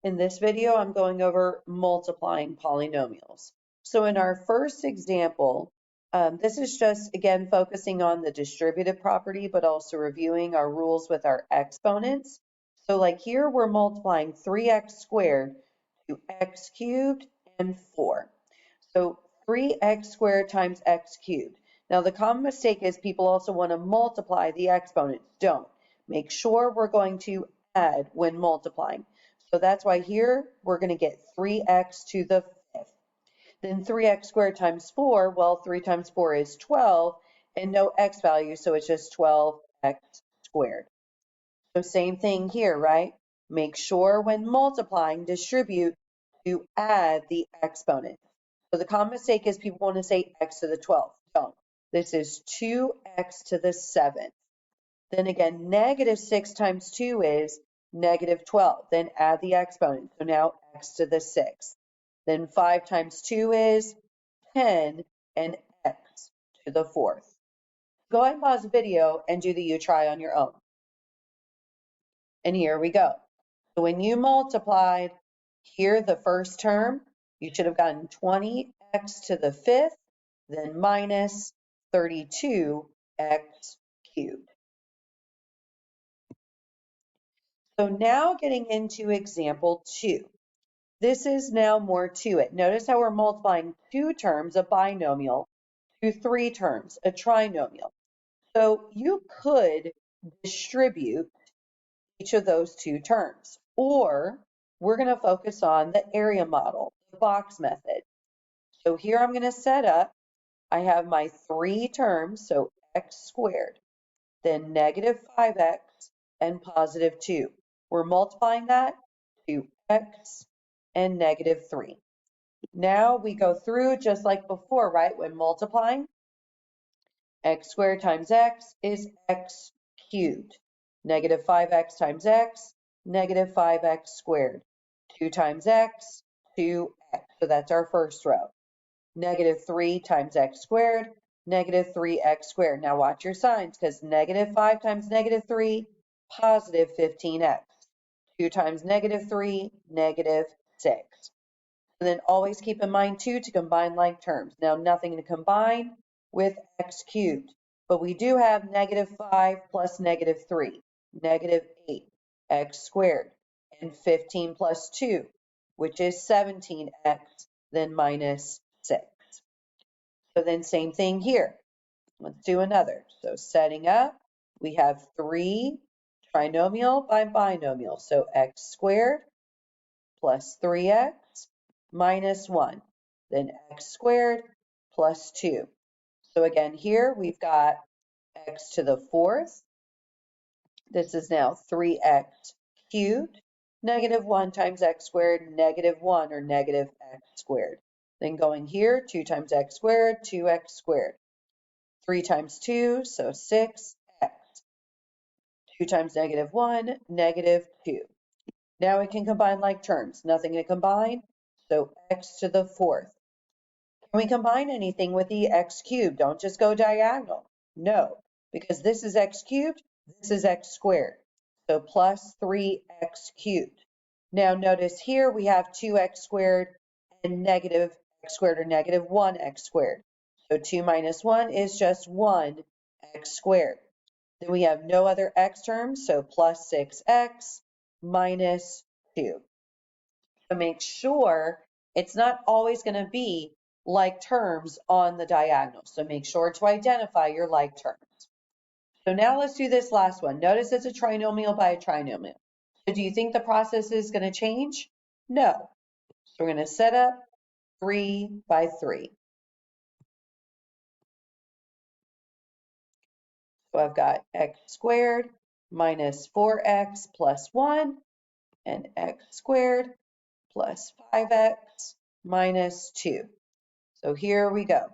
In this video, I'm going over multiplying polynomials. So in our first example, this is just, again, focusing on the distributive property, but also reviewing our rules with our exponents. So like here, we're multiplying 3x squared to x cubed and 4. So 3x squared times x cubed. Now the common mistake is people also want to multiply the exponents. Don't. Make sure we're going to add when multiplying. So that's why here we're going to get 3x to the 5th. Then 3x squared times 4, well, 3 times 4 is 12, and no x value, so it's just 12x squared. So same thing here, right? Make sure when multiplying, distribute to add the exponent. So the common mistake is people want to say x to the 12th. Don't. This is 2x to the 7th. Then again, negative 6 times 2 is negative 12. Then add the exponent. So now x to the 6th. Then 5 times 2 is 10 and x to the 4th. Go ahead and pause the video and do the you try on your own. And here we go. So when you multiplied here the first term, you should have gotten 20x to the 5th, then minus 32x cubed. So now getting into example 2. This is now more to it. Notice how we're multiplying 2 terms, a binomial, to 3 terms, a trinomial. So you could distribute each of those 2 terms, or we're going to focus on the area model, the box method. So here I'm going to set up, I have my 3 terms, so x squared, then negative 5x and positive 2. We're multiplying that to x and negative 3. Now we go through just like before, right? When multiplying, x squared times x is x cubed. Negative 5x times x, negative 5x squared. 2 times x, 2x. So that's our first row. Negative 3 times x squared, negative 3x squared. Now watch your signs, because negative 5 times negative 3, positive 15x. 2 times negative 3, negative 6. And then always keep in mind, too, to combine like terms. Now, nothing to combine with x cubed, but we do have negative 5 plus negative 3, negative 8, x squared, and 15 plus 2, which is 17x, then minus 6. So then same thing here. Let's do another. So setting up, we have 3 trinomial by binomial. So x squared plus 3x minus 1. Then x squared plus 2. So again, here we've got x to the 4th. This is now 3x cubed. Negative 1 times x squared, negative 1 or negative x squared. Then going here, 2 times x squared, 2x squared. 3 times 2, so 6x. 2 times negative 1, negative 2. Now we can combine like terms. Nothing to combine, so x to the 4th. Can we combine anything with the x cubed? Don't just go diagonal. No, because this is x cubed, this is x squared. So plus 3x cubed. Now notice here we have 2x squared and negative x squared or negative 1x squared. So 2 minus 1 is just 1x squared. Then we have no other x terms, so plus 6x minus 2. So make sure it's not always going to be like terms on the diagonal. So make sure to identify your like terms. So now let's do this last one. Notice it's a trinomial by a trinomial. So do you think the process is going to change? No. So we're going to set up 3 by 3. So I've got x squared minus 4x plus 1 and x squared plus 5x minus 2. So here we go.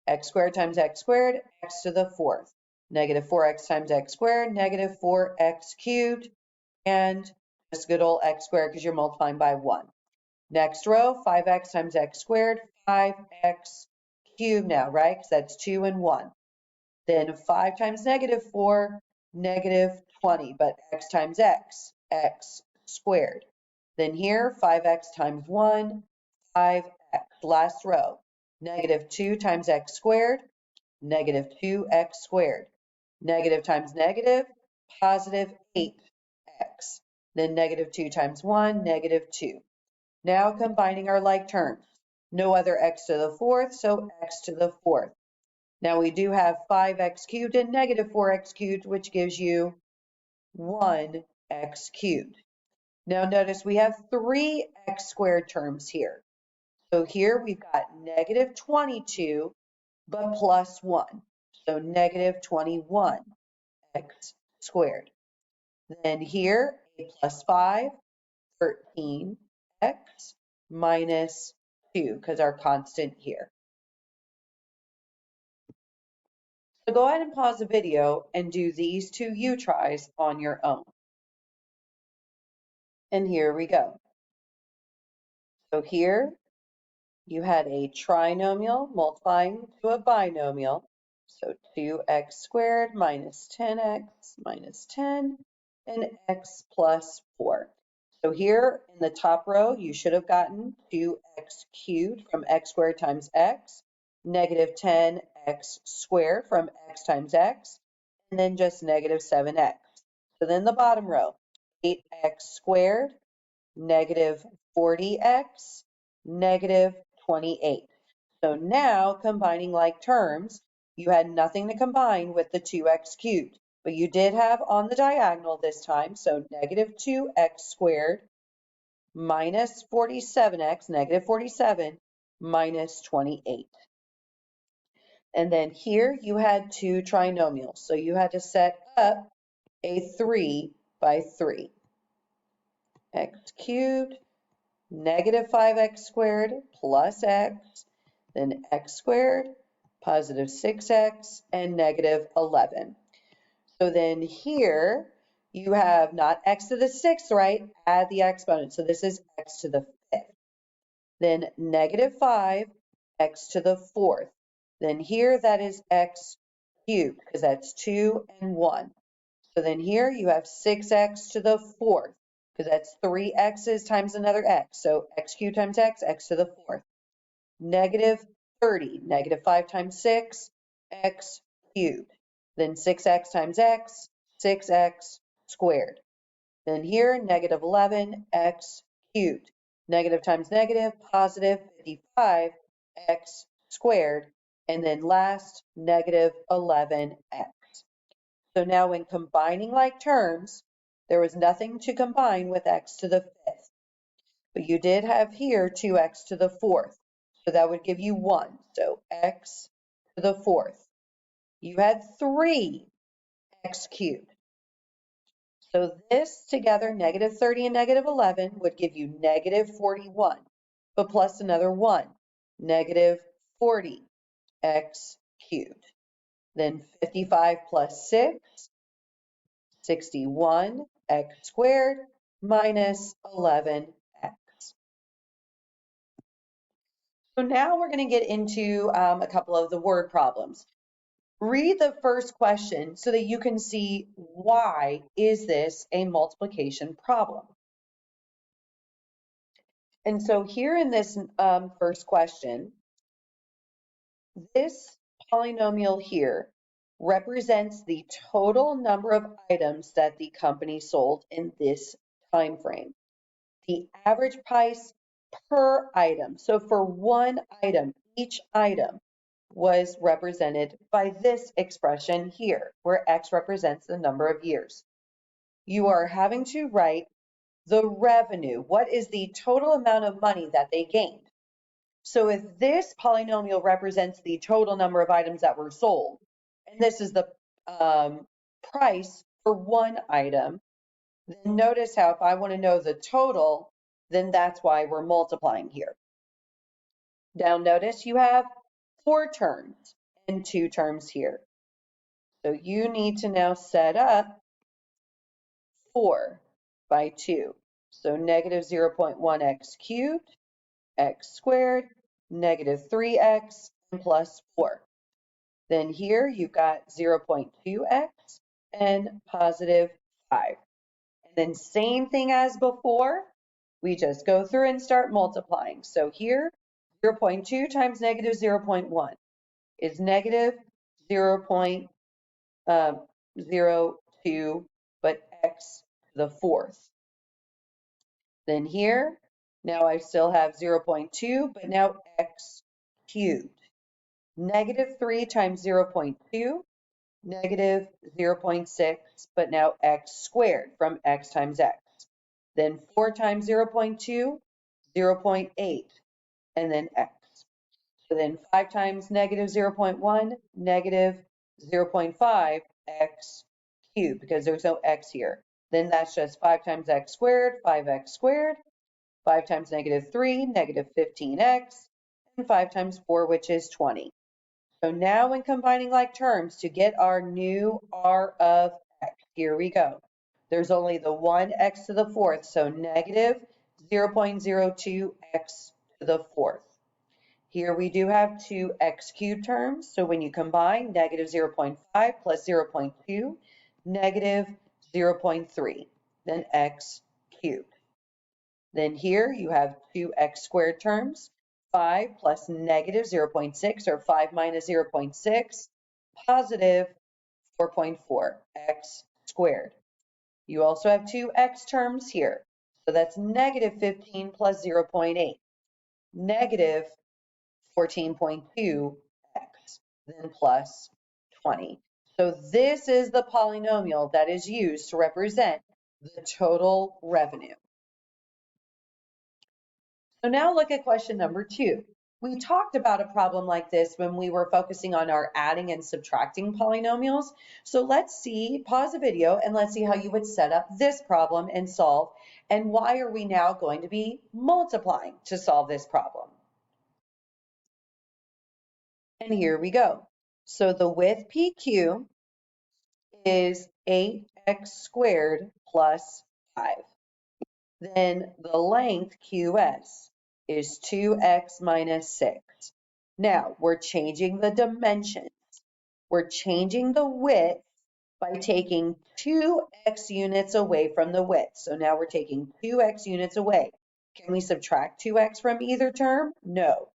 X squared times x squared, x to the 4th. Negative 4x times x squared, negative 4x cubed, and just good old x squared because you're multiplying by 1. Next row, 5x times x squared, 5x cubed now, right? Because that's 2 and 1. Then 5 times negative 4, negative 20, but x times x, x squared. Then here, 5x times 1, 5x. Last row, negative 2 times x squared, negative 2x squared. Negative times negative, positive 8x. Then negative 2 times 1, negative 2. Now combining our like terms. No other x to the fourth, so x to the fourth. Now we do have 5x cubed and negative 4x cubed, which gives you 1x cubed. Now notice we have 3x squared terms here. So here we've got negative 22, but plus 1. So negative 21x squared. Then here, a plus 5, 13x minus 2, because our constant here. So go ahead and pause the video and do these two U-tries on your own. And here we go. So here you had a trinomial multiplying to a binomial. So 2x squared minus 10x minus 10 and x plus 4. So here in the top row, you should have gotten 2x cubed from x squared times x, negative 10x squared from x times x, and then just negative 7x. So then the bottom row, 8x squared, negative 40x, negative 28. So now combining like terms, you had nothing to combine with the 2x cubed, but you did have on the diagonal this time, so negative 2x squared minus 47x, negative 47, minus 28. And then here you had two trinomials, so you had to set up a 3 by 3. X cubed, negative 5x squared plus x, then x squared, positive 6x, and negative 11. So then here you have not x to the 6th, right? Add the exponent. So this is x to the 5th. Then negative 5, x to the 4th. Then here that is x cubed because that's 2 and 1. So then here you have 6x to the 4th because that's 3 x's times another x. So x cubed times x to the 4th. Negative 30, negative 5 times 6, x cubed. Then 6x times x, 6x squared. Then here, negative 11, x cubed. Negative times negative, positive 55, x squared. And then last, negative 11x. So now when combining like terms, there was nothing to combine with x to the 5th. But you did have here 2x to the 4th. So that would give you 1. So x to the 4th. You had 3x cubed. So this together, negative 30 and negative 11, would give you negative 41. But plus another 1, negative 40x cubed. Then 55 plus 6, 61x squared minus 11x. So now we're going to get into a couple of the word problems. Read the first question so that you can see why is this a multiplication problem. And so here in this first question, this polynomial here represents the total number of items that the company sold in this time frame. The average price per item. So for one item, each item was represented by this expression here, where X represents the number of years. You are having to write the revenue. What is the total amount of money that they gained? So if this polynomial represents the total number of items that were sold, and this is the price for one item, then notice how if I want to know the total, then that's why we're multiplying here. Now notice you have 4 terms and 2 terms here. So you need to now set up 4 by 2. So negative 0.1x cubed, x squared, negative 3x, and plus 4. Then here you've got 0.2x and positive 5. And then same thing as before, we just go through and start multiplying. So here, 0.2 times negative 0.1 is negative 0.02, but x to the fourth. Then here, now I still have 0.2, but now x cubed. Negative 3 times 0.2, negative 0.6, but now x squared from x times x. Then 4 times 0.2, 0.8, and then x. So then 5 times negative 0.1, negative 0.5 x cubed, because there's no x here. Then that's just 5 times x squared, 5x squared. 5 times negative 3, negative 15x. And 5 times 4, which is 20. So now when combining like terms to get our new r of x, here we go. There's only the one x to the fourth, so negative 0.02 x to the fourth. Here we do have two x cubed terms, so when you combine negative 0.5 plus 0.2, negative 0.3, then x cubed. Then here you have two x squared terms, 5 plus negative 0.6, or 5 minus 0.6, positive 4.4, x squared. You also have two x terms here, so that's negative 15 plus 0.8, negative 14.2x, then plus 20. So this is the polynomial that is used to represent the total revenue. So now look at question number 2. We talked about a problem like this when we were focusing on our adding and subtracting polynomials. So let's see, pause the video, and let's see how you would set up this problem and solve, and why are we now going to be multiplying to solve this problem. And here we go. So the width PQ is 8x squared plus 5. Then the length QS is 2x minus 6. Now, we're changing the dimensions. We're changing the width by taking 2x units away from the width. So now we're taking 2x units away. Can we subtract 2x from either term? No.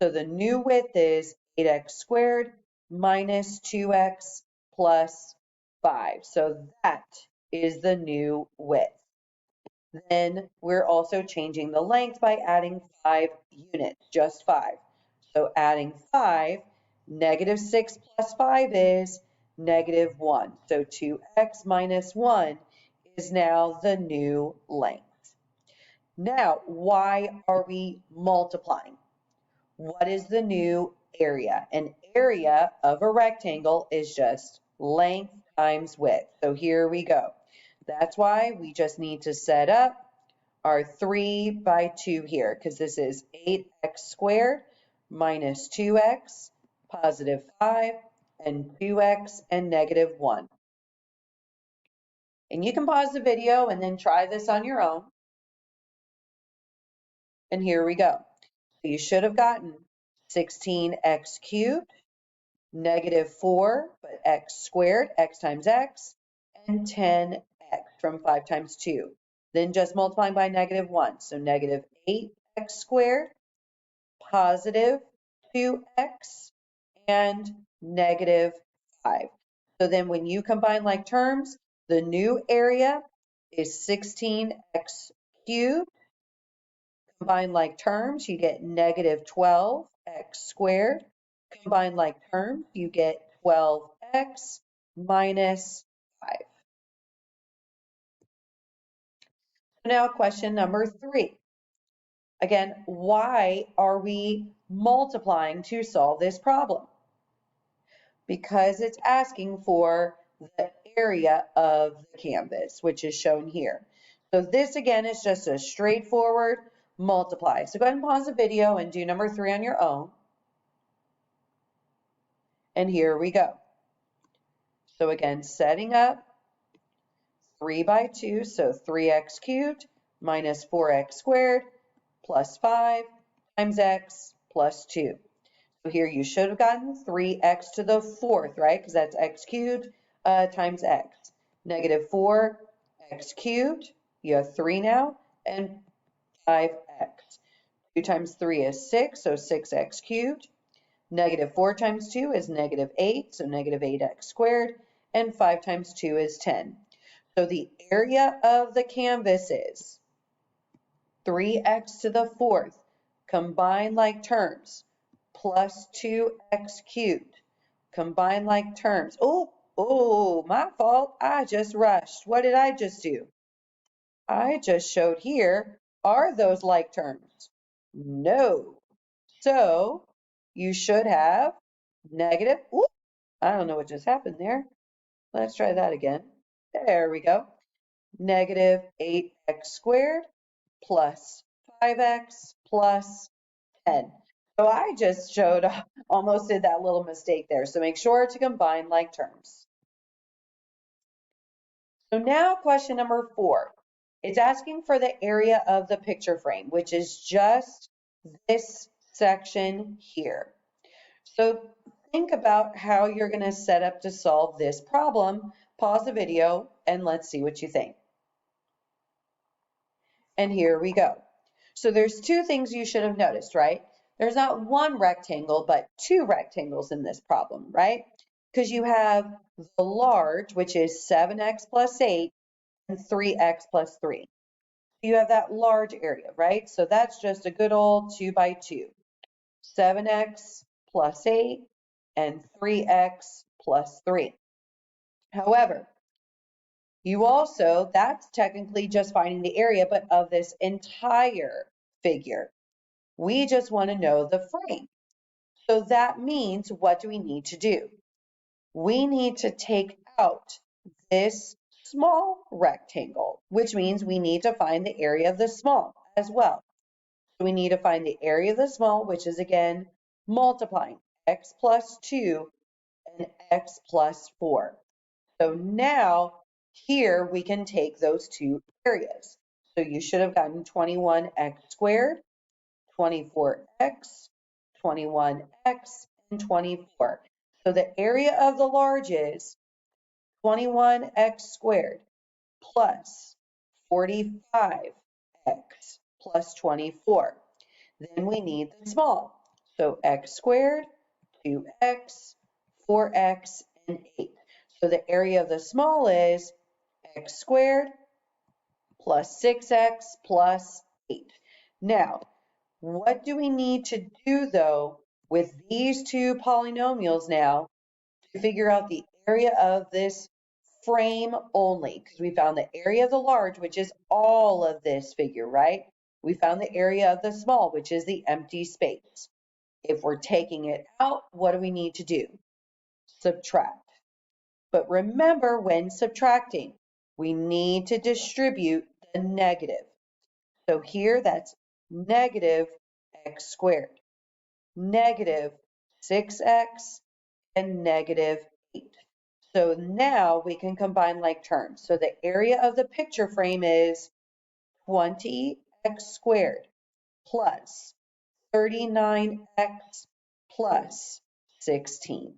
So the new width is 8x squared minus 2x plus 5. So that is the new width. Then we're also changing the length by adding 5 units, just 5. So adding 5, negative 6 plus 5 is negative 1. So 2x minus 1 is now the new length. Now, why are we multiplying? What is the new area? An area of a rectangle is just length times width. So here we go. That's why we just need to set up our 3 by 2 here, because this is 8x squared minus 2x, positive 5, and 2x and negative 1. And you can pause the video and then try this on your own. And here we go. So you should have gotten 16x cubed, negative 4, but x squared, x times x, and 10x from 5 times 2. Then just multiplying by negative 1. So negative 8x squared, positive 2x, and negative 5. So then when you combine like terms, the new area is 16x cubed. Combine like terms, you get negative 12x squared. Combine like terms, you get 12x minus 5. Now question number 3. Again, why are we multiplying to solve this problem? Because it's asking for the area of the canvas, which is shown here. So this again is just a straightforward multiply. So go ahead and pause the video and do number 3 on your own. And here we go. So again, setting up 3 by 2, so 3x cubed minus 4x squared plus 5 times x plus 2. So here you should have gotten 3x to the fourth, right? Because that's x cubed times x. Negative 4x cubed, you have 3 now, and 5x. 2 times 3 is 6, so 6x cubed. Negative 4 times 2 is negative 8, so negative 8x squared. And 5 times 2 is 10. So the area of the canvas is 3x to the 4th, combine like terms, plus 2x cubed, combine like terms. Oh, my fault. I just rushed. What did I just do? I just showed here, are those like terms? No. So you should have negative, I don't know what just happened there. Let's try that again. There we go. Negative 8x squared plus 5x plus 10. So I just showed, almost did that little mistake there. So make sure to combine like terms. So now question number 4. It's asking for the area of the picture frame, which is just this section here. So think about how you're going to set up to solve this problem. Pause the video and let's see what you think. And here we go. So there's 2 things you should have noticed, right? There's not 1 rectangle, but 2 rectangles in this problem, right? Because you have the large, which is 7x plus 8, and 3x plus 3. You have that large area, right? So that's just a good old 2 by 2. 7x plus 8 and 3x plus 3. However, you also, that's technically just finding the area, but of this entire figure. We just want to know the frame. So that means, what do we need to do? We need to take out this small rectangle, which means we need to find the area of the small as well. So we need to find the area of the small, which is again multiplying x plus 2 and x plus 4. So now here we can take those 2 areas. So you should have gotten 21x squared, 24x, 21x, and 24. So the area of the large is 21x squared plus 45x plus 24. Then we need the small. So x squared, 2x, 4x, and 8. So the area of the small is x squared plus 6x plus 8. Now, what do we need to do, though, with these 2 polynomials now to figure out the area of this frame only? Because we found the area of the large, which is all of this figure, right? We found the area of the small, which is the empty space. If we're taking it out, what do we need to do? Subtract. But remember, when subtracting, we need to distribute the negative. So here that's negative x squared, negative 6x, and negative 8. So now we can combine like terms. So the area of the picture frame is 20x squared plus 39x plus 16.